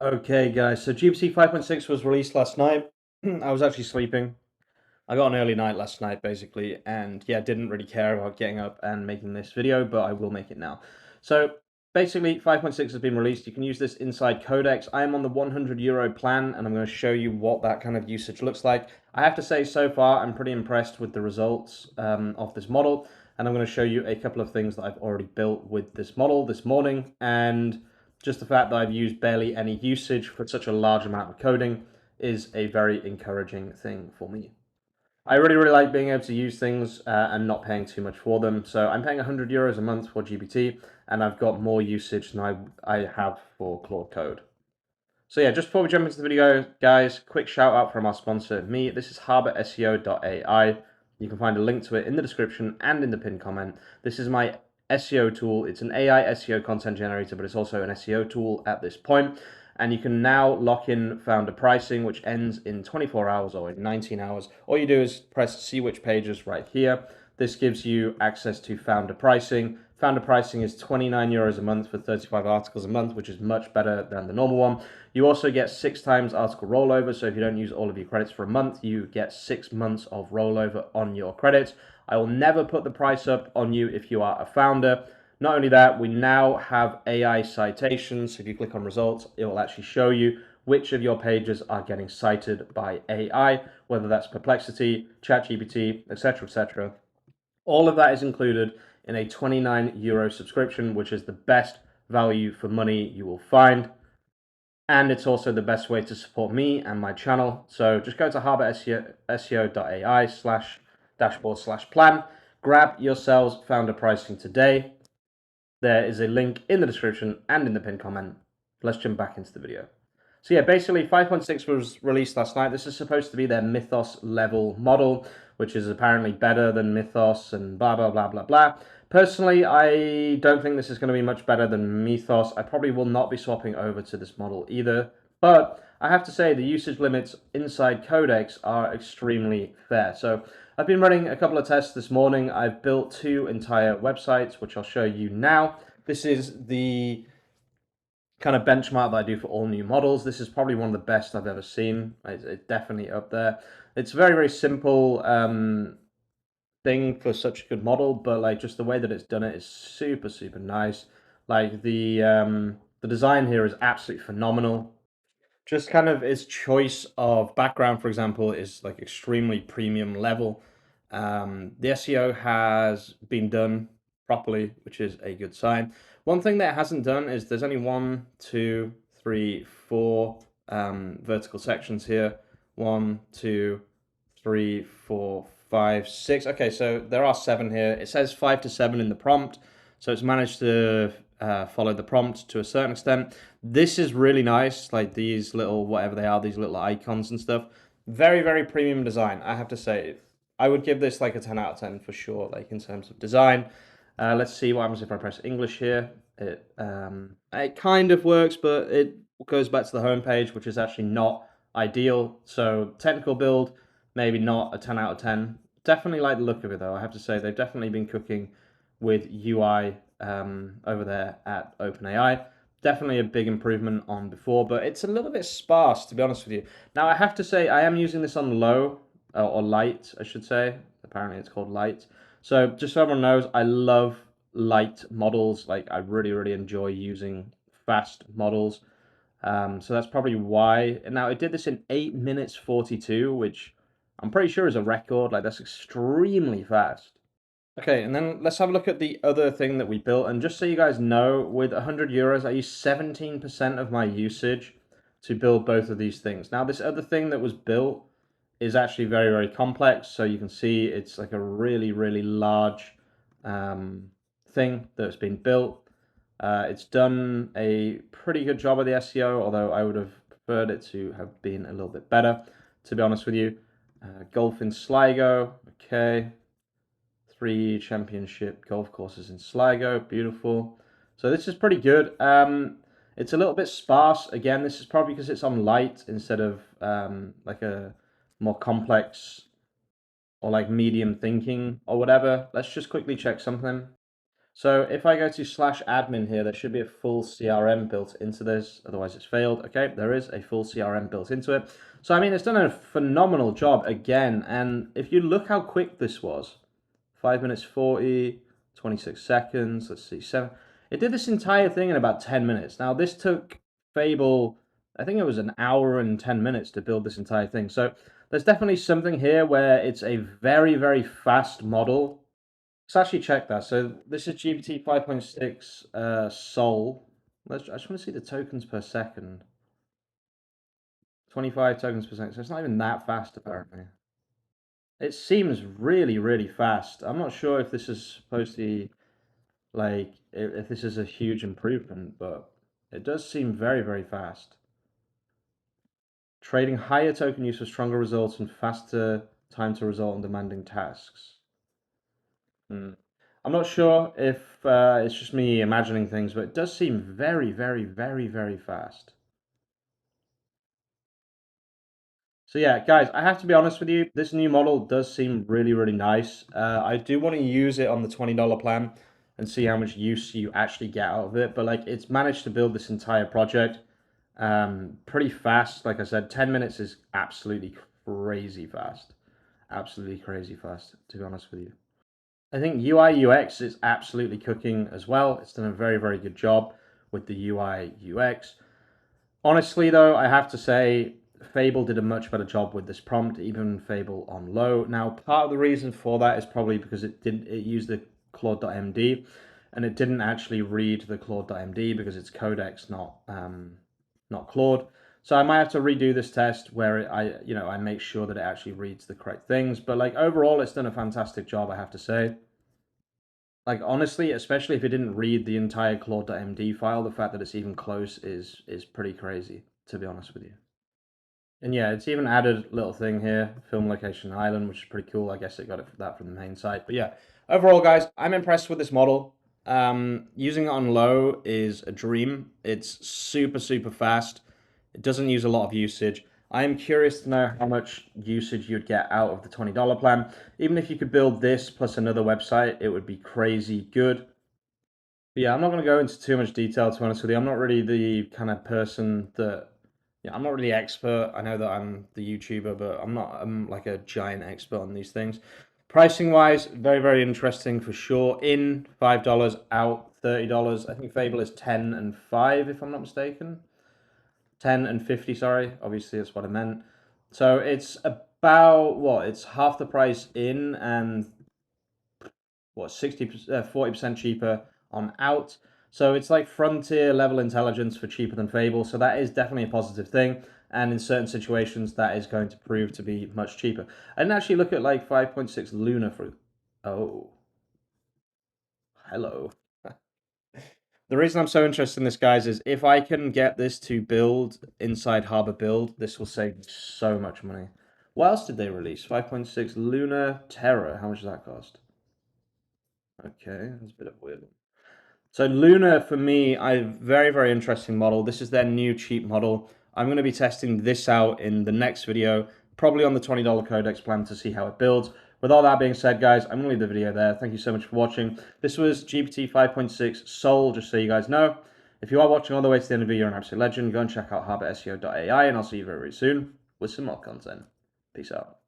Okay, guys, so GPT 5.6 was released last night. I was actually sleeping. I got an early night last night, basically, and yeah, didn't really care about getting up and making this video, but I will make it now. So basically, 5.6 has been released. You can use this inside Codex. I am on the €100 plan, and I'm going to show you what that kind of usage looks like. I have to say, so far, I'm pretty impressed with the results of this model, and I'm going to show you a couple of things that I've already built with this model this morning, and just the fact that I've used barely any usage for such a large amount of coding is a very encouraging thing for me. I really like being able to use things and not paying too much for them. So I'm paying €100 a month for GPT, and I've got more usage than I have for Claude Code. So yeah, just before we jump into the video, guys, quick shout out from our sponsor, me. This is HarborSEO.ai. You can find a link to it in the description and in the pinned comment. This is my SEO tool. It's an AI SEO content generator, but it's also an SEO tool at this point. And you can now lock in founder pricing, which ends in 24 hours or in 19 hours. All you do is press see which pages right here. This gives you access to founder pricing. Founder pricing is €29 a month for 35 articles a month, which is much better than the normal one. You also get 6 times article rollover, so if you don't use all of your credits for a month, you get 6 months of rollover on your credits. I will never put the price up on you if you are a founder. Not only that, we now have AI citations. So if you click on results, it will actually show you which of your pages are getting cited by AI, whether that's Perplexity, ChatGPT, etc., etc. All of that is included in a €29 subscription, which is the best value for money you will find. And it's also the best way to support me and my channel. So just go to HarborSEO.ai/dashboard/plan. Grab yourselves founder pricing today. There is a link in the description and in the pinned comment. Let's jump back into the video. So yeah, basically 5.6 was released last night. This is supposed to be their Mythos level model, which is apparently better than Mythos and blah, blah, blah, blah, blah. Personally, I don't think this is going to be much better than Mythos. I probably will not be swapping over to this model either. But I have to say the usage limits inside Codex are extremely fair. So I've been running a couple of tests this morning. I've built 2 entire websites, which I'll show you now. This is the kind of benchmark that I do for all new models. This is probably one of the best I've ever seen. It's definitely up there. It's a very simple thing for such a good model, but like just the way that it's done it is super nice. Like the design here is absolutely phenomenal. Just kind of its choice of background, for example, is like extremely premium level. The SEO has been done properly, which is a good sign. One thing that it hasn't done is there's only 1, 2, 3, 4 vertical sections here. 1, 2, 3, 4, 5, 6. Okay, so there are 7 here. It says 5 to 7 in the prompt, so it's managed to follow the prompt to a certain extent. This is really nice, like these little, whatever they are, these little icons and stuff. Very premium design, I have to say. I would give this like a 10 out of 10 for sure, like in terms of design. Let's see what happens if I press English here. It kind of works, but it goes back to the home page, which is actually not ideal. So technical build, maybe not a 10 out of 10. Definitely like the look of it though. I have to say they've definitely been cooking with UI over there at OpenAI. Definitely a big improvement on before, but it's a little bit sparse, to be honest with you. Now, I have to say, I am using this on low, or light, I should say. Apparently, it's called light. So, just so everyone knows, I love light models. Like, I really enjoy using fast models. So that's probably why. Now, it did this in 8 minutes 42, which I'm pretty sure is a record. Like, that's extremely fast. Okay, and then let's have a look at the other thing that we built. And just so you guys know, with €100, I used 17% of my usage to build both of these things. Now, this other thing that was built is actually very complex. So you can see it's like a really large thing that's been built. It's done a pretty good job of the SEO, although I would have preferred it to have been a little bit better, to be honest with you. Golf in Sligo, okay. 3 championship golf courses in Sligo. Beautiful. So this is pretty good. It's a little bit sparse. Again, this is probably because it's on light instead of like a more complex or like medium thinking or whatever. Let's just quickly check something. So if I go to /admin here, there should be a full CRM built into this, otherwise it's failed. Okay, there is a full CRM built into it. So, I mean, it's done a phenomenal job again. And if you look how quick this was, 5 minutes 40, 26 seconds, let's see, 7. It did this entire thing in about 10 minutes. Now, this took Fable, I think it was an hour and 10 minutes to build this entire thing. So there's definitely something here where it's a very, very fast model. Let's actually check that. So this is GPT 5.6 Sol. I just want to see the tokens per second. 25 tokens per second. So it's not even that fast, apparently. It seems really, really fast. I'm not sure if this is supposed to be, like, if this is a huge improvement, but it does seem very, very fast. Trading higher token use for stronger results and faster time to result on demanding tasks. I'm not sure if it's just me imagining things, but it does seem very, very, very, very fast. So yeah, guys, I have to be honest with you. This new model does seem really, really nice. I do want to use it on the $20 plan and see how much use you actually get out of it. But like, it's managed to build this entire project pretty fast. Like I said, 10 minutes is absolutely crazy fast. Absolutely crazy fast, to be honest with you. I think UI UX is absolutely cooking as well. It's done a very, very good job with the UI UX. Honestly, though, I have to say Fable did a much better job with this prompt, even Fable on low. Now, part of the reason for that is probably because it used the claude.md, and it didn't actually read the claude.md because it's Codex, not Claude. So I might have to redo this test where I make sure that it actually reads the correct things. But like overall, it's done a fantastic job, I have to say. Like honestly, especially if it didn't read the entire claude.md file, the fact that it's even close is pretty crazy, to be honest with you. And yeah, it's even added a little thing here, film location island, which is pretty cool. I guess it got that from the main site. But yeah, overall, guys, I'm impressed with this model. Using it on low is a dream. It's super, super fast. It doesn't use a lot of usage. I am curious to know how much usage you'd get out of the $20 plan. Even if you could build this plus another website, it would be crazy good. But yeah, I'm not going to go into too much detail, to be honest with you. I'm not really the kind of person that, yeah, I'm not really expert. I know that I'm the YouTuber, but I'm like a giant expert on these things. Pricing wise, very, very interesting for sure. In $5, out $30. I think Fable is 10 and 5, if I'm not mistaken. 10 and 50, sorry. Obviously, that's what I meant. So it's about, what? It's half the price in and, what, 40% cheaper on out. So it's like frontier level intelligence for cheaper than Fable. So that is definitely a positive thing. And in certain situations, that is going to prove to be much cheaper. I didn't actually look at like 5.6 Luna for. Oh. Hello. The reason I'm so interested in this, guys, is if I can get this to build inside Harbor Build, this will save me so much money. What else did they release? 5.6 Luna Terra. How much does that cost? Okay, that's a bit of a weird one. So Luna, for me, very, very interesting model. This is their new cheap model. I'm going to be testing this out in the next video, probably on the $20 Codex plan to see how it builds. With all that being said, guys, I'm going to leave the video there. Thank you so much for watching. This was GPT 5.6 Sol, just so you guys know. If you are watching all the way to the end of the video, you're an absolute legend. Go and check out HarborSEO.ai, and I'll see you very, very soon with some more content. Peace out.